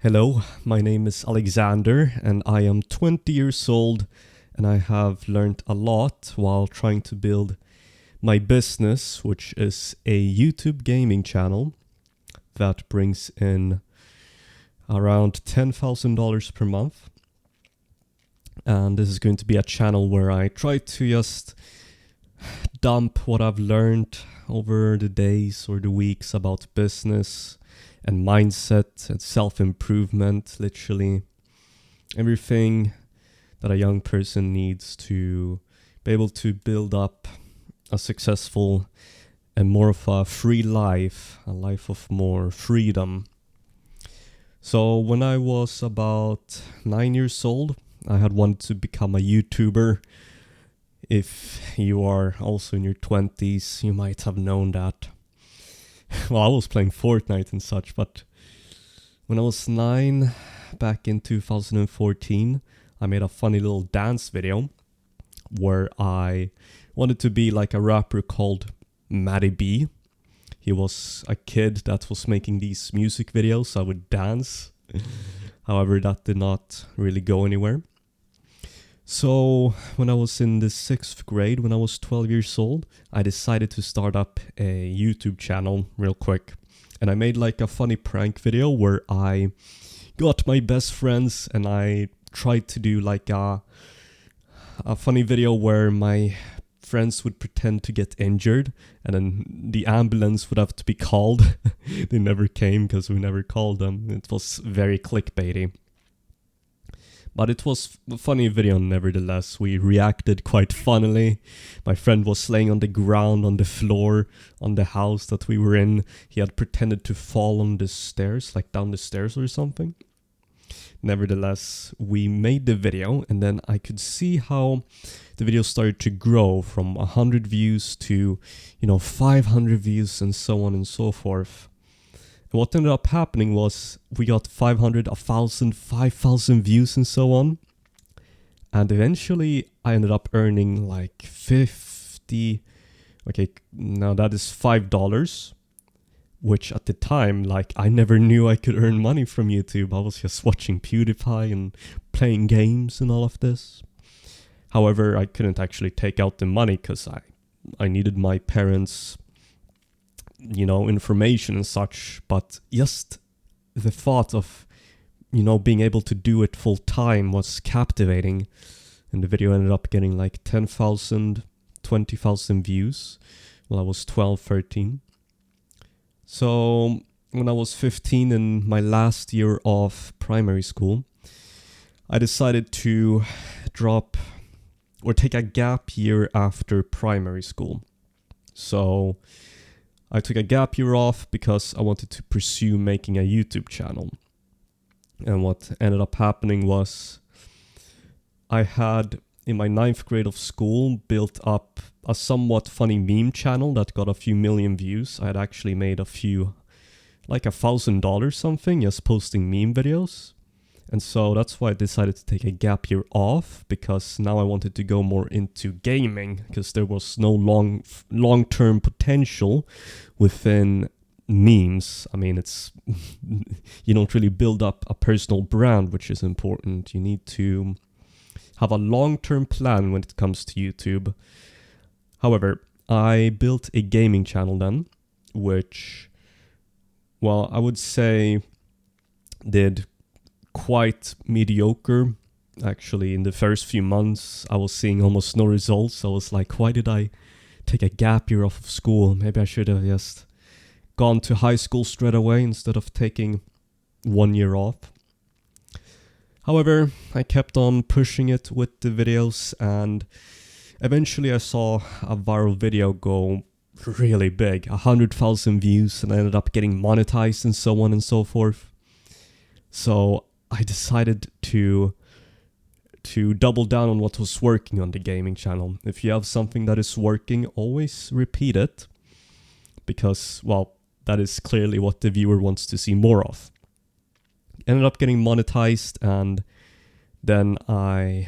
Hello, my name is Alexander and I am 20 years old and I have learned a lot while trying to build my business, which is a YouTube gaming channel that brings in around $10,000 per month. And this is going to be a channel where I try to just dump what I've learned over the days or the weeks about business and mindset and self-improvement, literally everything that a young person needs to be able to build up a successful and more of a free life, a life of more freedom. So when I was about 9 years old, I had wanted to become a YouTuber. If you are also in your 20s, you might have known that. Well, I was playing Fortnite and such, but when I was 9, back in 2014, I made a funny little dance video where I wanted to be like a rapper called Matty B. He was a kid that was making these music videos, so I would dance. However, that did not really go anywhere. So when I was in the 6th grade, when I was 12 years old, I decided to start up a YouTube channel real quick. And I made like a funny prank video where I got my best friends and I tried to do like a funny video where my friends would pretend to get injured and then the ambulance would have to be called. They never came because we never called them. It was very clickbaity. But it was a funny video nevertheless. We reacted quite funnily. My friend was laying on the ground, on the floor, on the house that we were in. He had pretended to fall on the stairs, like down the stairs or something. Nevertheless, we made the video and then I could see how the video started to grow from 100 views to, 500 views and so on and so forth. And what ended up happening was we got 500, 1,000, 5,000 views and so on. And eventually I ended up earning like 50, okay, now that is $5, which at the time, like I never knew I could earn money from YouTube. I was just watching PewDiePie and playing games and all of this. However, I couldn't actually take out the money because I needed my parents' information and such, but just the thought of, being able to do it full time was captivating. And the video ended up getting like 10,000, 20,000 views while I was 12, 13. So when I was 15 in my last year of primary school, I decided to drop or take a gap year after primary school. So I took a gap year off because I wanted to pursue making a YouTube channel. And what ended up happening was I had, in my 9th grade of school, built up a somewhat funny meme channel that got a few million views. I had actually made a few, like $1,000 something, just posting meme videos. And so that's why I decided to take a gap year off, because now I wanted to go more into gaming, because there was no long-term potential within memes. I mean, it's you don't really build up a personal brand, which is important. You need to have a long-term plan when it comes to YouTube. However, I built a gaming channel then, which, well, I would say did quite mediocre. Actually, in the first few months, I was seeing almost no results. I was like, why did I take a gap year off of school? Maybe I should have just gone to high school straight away instead of taking 1 year off. However, I kept on pushing it with the videos, and eventually I saw a viral video go really big, 100,000 views, and I ended up getting monetized and so on and so forth. So I decided to double down on what was working on the gaming channel. If you have something that is working, always repeat it, because, well, that is clearly what the viewer wants to see more of. Ended up getting monetized, and then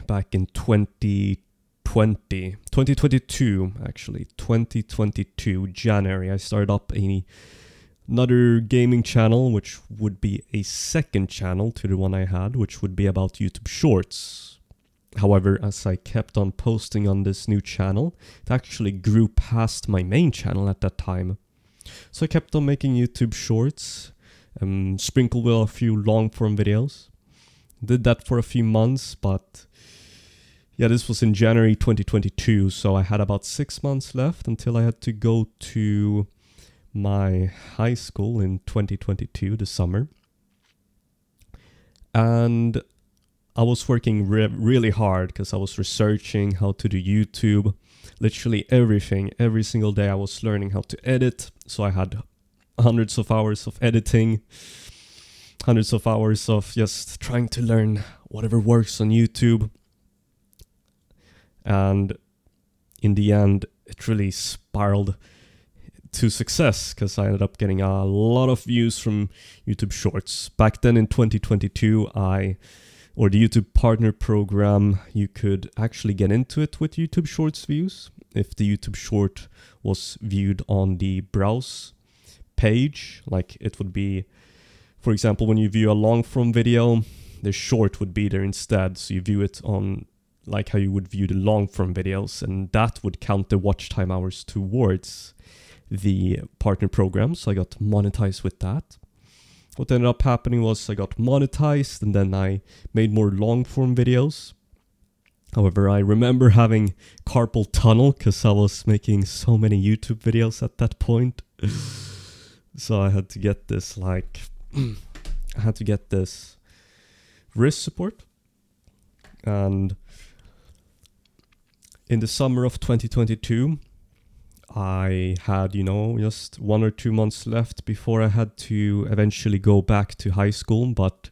back in 2022, January, I started up a another gaming channel, which would be a second channel to the one I had, which would be about YouTube Shorts. However, as I kept on posting on this new channel, it actually grew past my main channel at that time. So I kept on making YouTube Shorts, sprinkled with a few long-form videos. Did that for a few months, but yeah, this was in January 2022, so I had about 6 months left until I had to go to my high school in 2022, the summer. And I was working really hard because I was researching how to do YouTube. Literally everything, every single day I was learning how to edit. So I had hundreds of hours of editing, hundreds of hours of just trying to learn whatever works on YouTube. And in the end, it really spiraled to success because I ended up getting a lot of views from YouTube Shorts. Back then in 2022, the YouTube Partner Program, you could actually get into it with YouTube Shorts views if the YouTube Short was viewed on the browse page. Like it would be, for example, when you view a long form video, the short would be there instead. So you view it on like how you would view the long form videos, and that would count the watch time hours towards the partner program. So I got monetized with that. What ended up happening was I got monetized and then I made more long form videos. However, I remember having carpal tunnel because I was making so many YouTube videos at that point. So I had to get this wrist support. And in the summer of 2022, I had, just 1 or 2 months left before I had to eventually go back to high school. But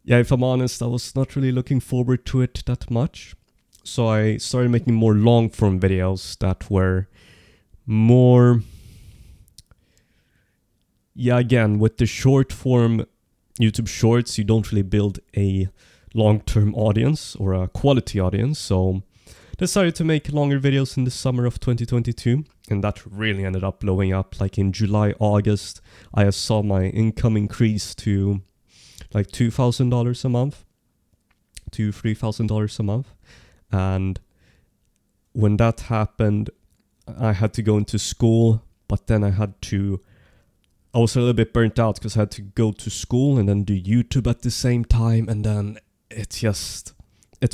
yeah, if I'm honest, I was not really looking forward to it that much. So I started making more long form videos that were more, again, with the short form YouTube Shorts, you don't really build a long-term audience or a quality audience. So decided to make longer videos in the summer of 2022, and that really ended up blowing up. Like in July, August, I saw my income increase to like $2,000 a month, $3,000 a month. And when that happened, I had to go into school, but then I was a little bit burnt out because I had to go to school and then do YouTube at the same time, and then it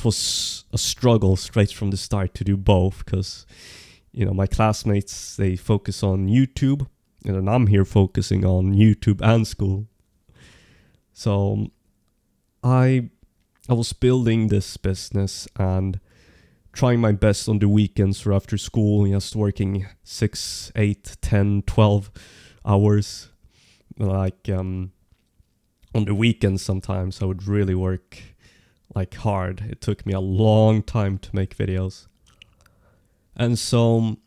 was a struggle straight from the start to do both because, my classmates, they focus on YouTube and then I'm here focusing on YouTube and school. So I was building this business and trying my best on the weekends or after school, just working 6, 8, 10, 12 hours. Like on the weekends sometimes I would really work like hard. It took me a long time to make videos. And so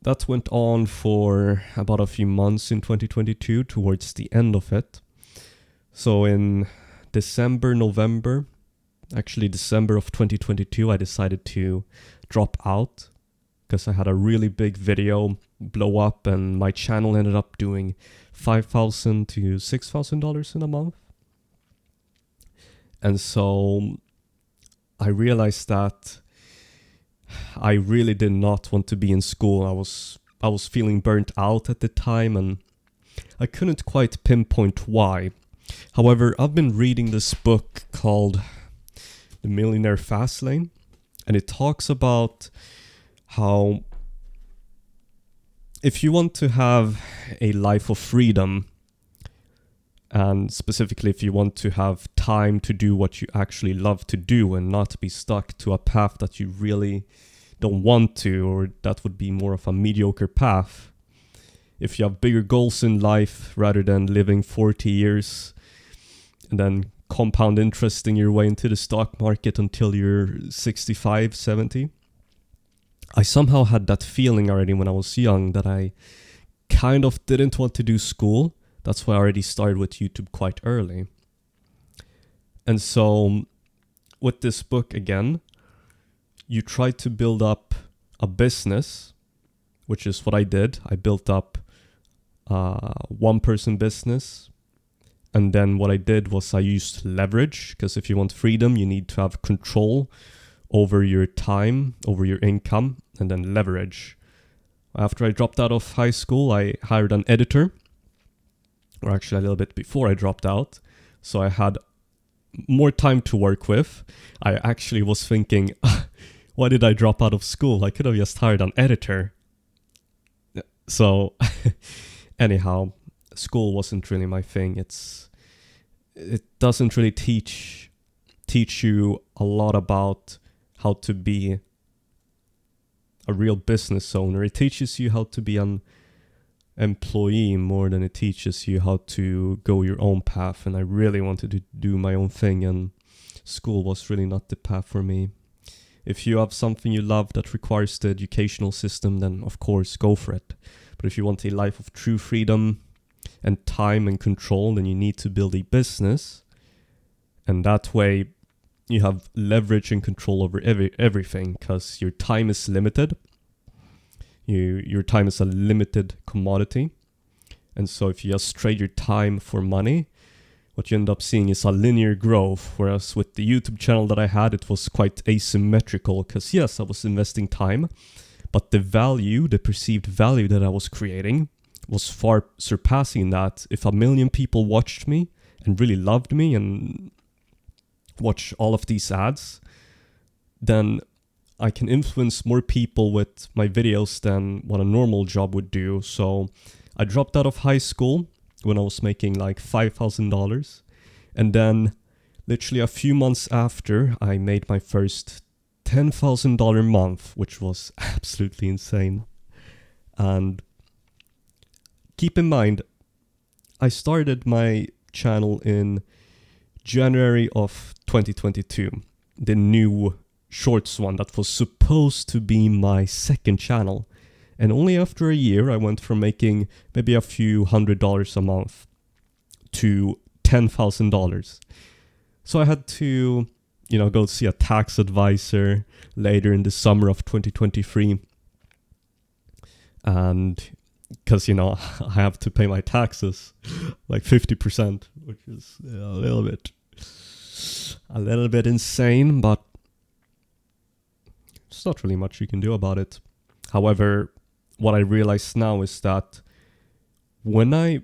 that went on for about a few months in 2022 towards the end of it. So in December of 2022, I decided to drop out because I had a really big video blow up and my channel ended up doing $5,000 to $6,000 in a month. And so I realized that I really did not want to be in school. I was feeling burnt out at the time and I couldn't quite pinpoint why. However, I've been reading this book called The Millionaire Fastlane, and it talks about how if you want to have a life of freedom, and specifically if you want to have time to do what you actually love to do and not be stuck to a path that you really don't want to, or that would be more of a mediocre path. If you have bigger goals in life rather than living 40 years and then compound interesting your way into the stock market until you're 65, 70. I somehow had that feeling already when I was young that I kind of didn't want to do school. That's why I already started with YouTube quite early. And so with this book again, you try to build up a business, which is what I did. I built up one-person business. And then what I did was I used leverage, because if you want freedom, you need to have control over your time, over your income, and then leverage. After I dropped out of high school, I hired an editor, or actually a little bit before I dropped out. So I had more time to work with. I actually was thinking, why did I drop out of school? I could have just hired an editor. So anyhow, school wasn't really my thing. It doesn't really teach you a lot about how to be a real business owner. It teaches you how to be an employee more than it teaches you how to go your own path. And I really wanted to do my own thing, and school was really not the path for me. If you have something you love that requires the educational system, then of course go for it. But if you want a life of true freedom and time and control, then you need to build a business. And that way you have leverage and control over everything, because your time is limited. Your time is a limited commodity. And so if you just trade your time for money, what you end up seeing is a linear growth. Whereas with the YouTube channel that I had, it was quite asymmetrical, because yes, I was investing time, but the perceived value that I was creating was far surpassing that. If 1 million people watched me and really loved me and watch all of these ads, then I can influence more people with my videos than what a normal job would do. So I dropped out of high school when I was making like $5,000. And then literally a few months after, I made my first $10,000 month, which was absolutely insane. And keep in mind, I started my channel in January of 2022, the new shorts one that was supposed to be my second channel. And only after a year, I went from making maybe a few $100s a month to $10,000. So I had to, go see a tax advisor later in the summer of 2023. And because, I have to pay my taxes like 50%, which is a little bit insane, but there's not really much you can do about it. However, what I realize now is that when I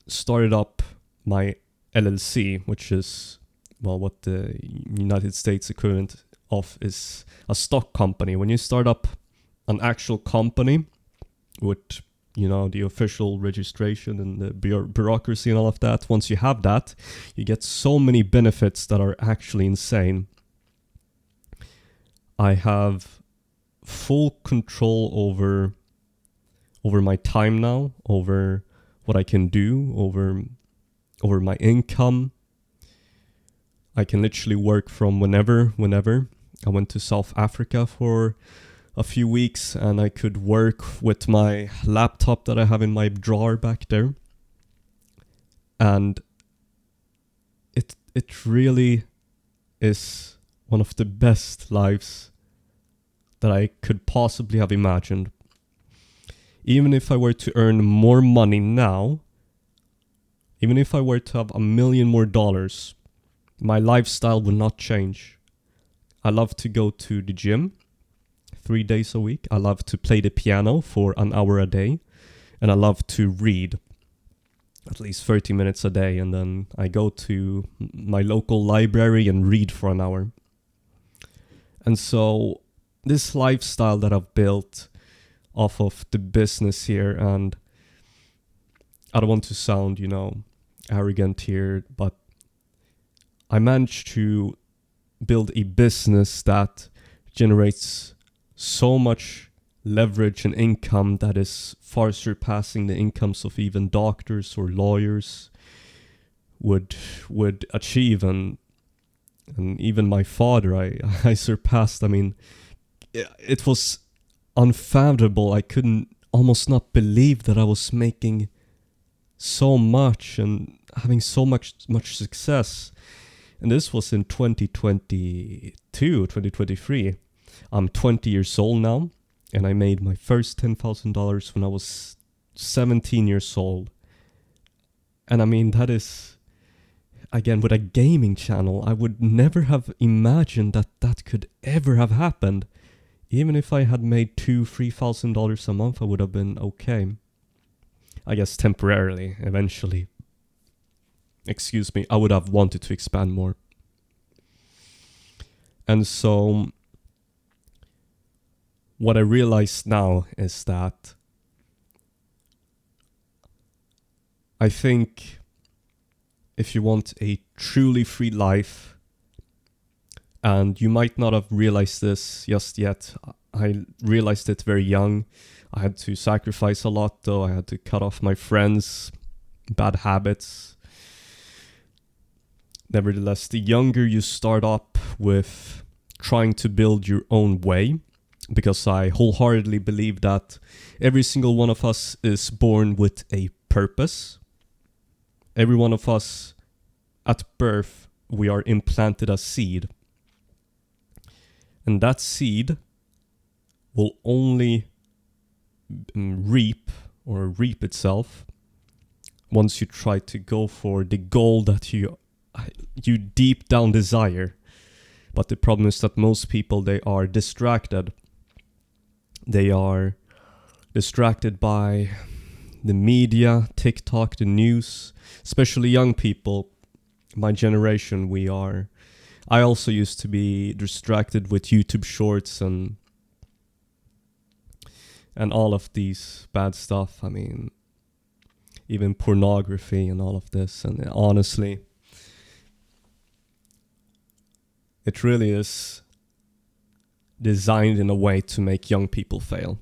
started up my LLC, which is, what the United States equivalent of is a stock company. When you start up an actual company with, the official registration and the bureaucracy and all of that, once you have that, you get so many benefits that are actually insane. I have full control over my time now, over what I can do, over my income. I can literally work from whenever. I went to South Africa for a few weeks, and I could work with my laptop that I have in my drawer back there. And it really is one of the best lives that I could possibly have imagined. Even if I were to earn more money now, even if I were to have $1 million more, my lifestyle would not change. I love to go to the gym 3 days a week. I love to play the piano for an hour a day. And I love to read at least 30 minutes a day. And then I go to my local library and read for an hour. And so this lifestyle that I've built off of the business here, and I don't want to sound, arrogant here, but I managed to build a business that generates so much leverage and income that is far surpassing the incomes of even doctors or lawyers would achieve, and even my father I surpassed. I mean, it was unfathomable. I couldn't almost not believe that I was making so much and having so much success. And this was in 2023. I'm 20 years old now, and I made my first $10,000 when I was 17 years old. And I mean, that is, again, with a gaming channel, I would never have imagined that that could ever have happened. Even if I had made $2,000-$3,000 a month, I would have been okay. I guess temporarily, eventually. Excuse me, I would have wanted to expand more. And so, what I realize now is that I think if you want a truly free life, and you might not have realized this just yet, I realized it very young. I had to sacrifice a lot though. I had to cut off my friends, bad habits. Nevertheless, the younger you start up with trying to build your own way, because I wholeheartedly believe that every single one of us is born with a purpose. Every one of us at birth, we are implanted a seed. And that seed will only reap itself once you try to go for the goal that you deep down desire. But the problem is that most people, they are distracted. They are distracted by the media, TikTok, the news, especially young people. My generation, I also used to be distracted with YouTube shorts and all of these bad stuff. I mean, even pornography and all of this. And honestly, it really is designed in a way to make young people fail.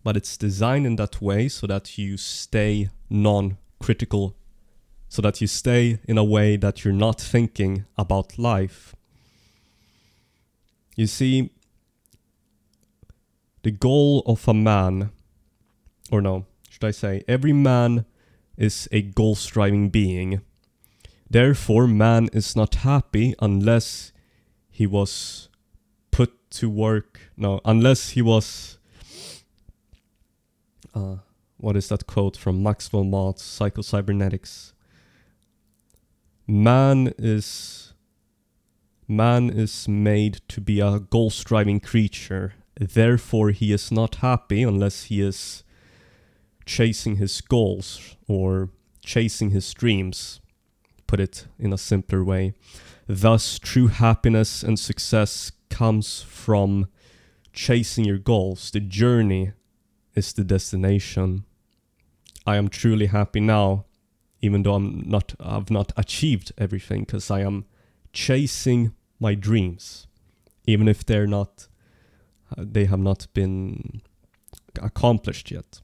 But it's designed in that way so that you stay non-critical, so that you stay in a way that you're not thinking about life. You see, the goal of a man, or no, should I say, every man is a goal-striving being. Therefore, man is not happy unless he was put to work. No, unless he was... what is that quote from Maxwell Maltz, Psycho-Cybernetics? Man is made to be a goal-striving creature. Therefore, he is not happy unless he is chasing his goals or chasing his dreams. Put it in a simpler way. Thus, true happiness and success comes from chasing your goals. The journey is the destination. I am truly happy now, even though I've not achieved everything, because I am chasing my dreams, even if they have not been accomplished yet.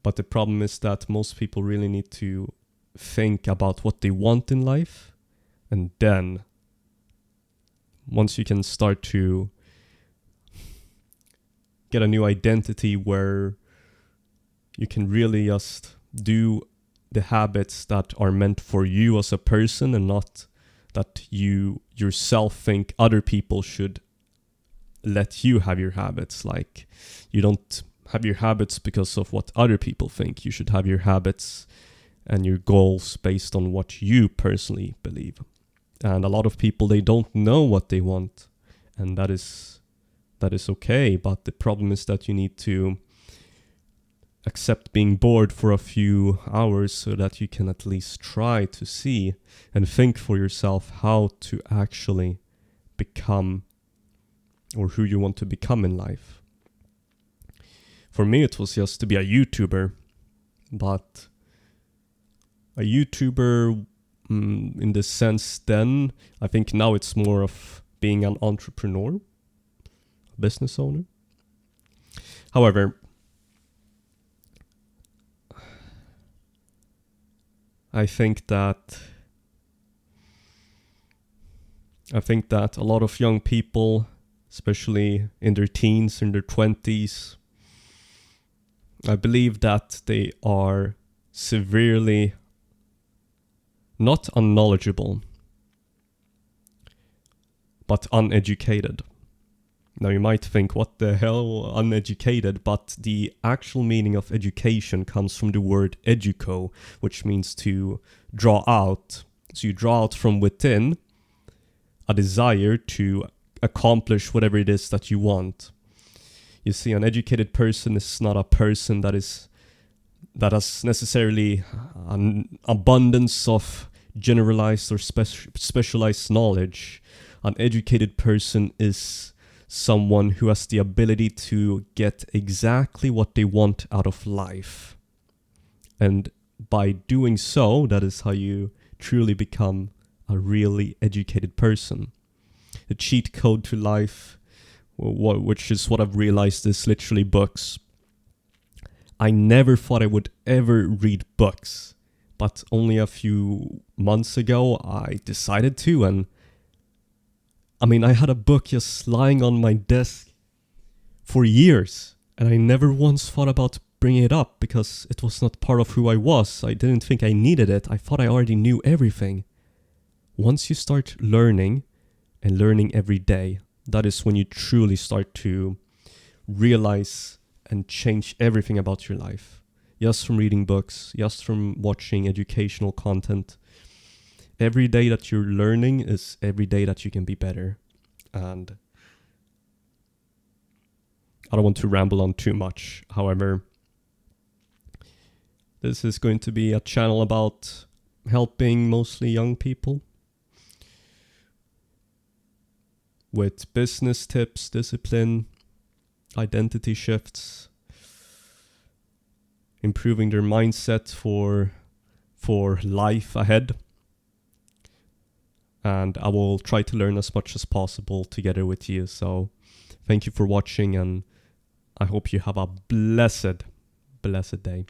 But the problem is that most people really need to think about what they want in life, and then once you can start to get a new identity where you can really just do the habits that are meant for you as a person, and not that you yourself think other people should let you have your habits. Like, you don't have your habits because of what other people think. You should have your habits and your goals based on what you personally believe. And a lot of people, they don't know what they want, and that is okay. But the problem is that you need to accept being bored for a few hours so that you can at least try to see and think for yourself how to actually become, or who you want to become in life. For me, it was just to be a YouTuber, but a YouTuber in the sense then, I think now it's more of being an entrepreneur, a business owner. However, I think that a lot of young people, especially in their teens, in their 20s, I believe that they are severely not unknowledgeable, but uneducated. Now you might think, what the hell, uneducated? But the actual meaning of education comes from the word educo, which means to draw out. So you draw out from within a desire to accomplish whatever it is that you want. You see, an educated person is not a person that has necessarily an abundance of generalized or specialized knowledge. An educated person is someone who has the ability to get exactly what they want out of life. And by doing so, that is how you truly become a really educated person. The cheat code to life, which is what I've realized, is literally books. I never thought I would ever read books, but only a few months ago I decided to, and I had a book just lying on my desk for years, and I never once thought about bringing it up because it was not part of who I was. I didn't think I needed it. I thought I already knew everything. Once you start learning, and learning every day, that is when you truly start to realize and change everything about your life. Just from reading books, just from watching educational content. Every day that you're learning is every day that you can be better. And I don't want to ramble on too much. However, this is going to be a channel about helping mostly young people with business tips, discipline, identity shifts, improving their mindset for life ahead. And I will try to learn as much as possible together with you. So thank you for watching, and I hope you have a blessed day.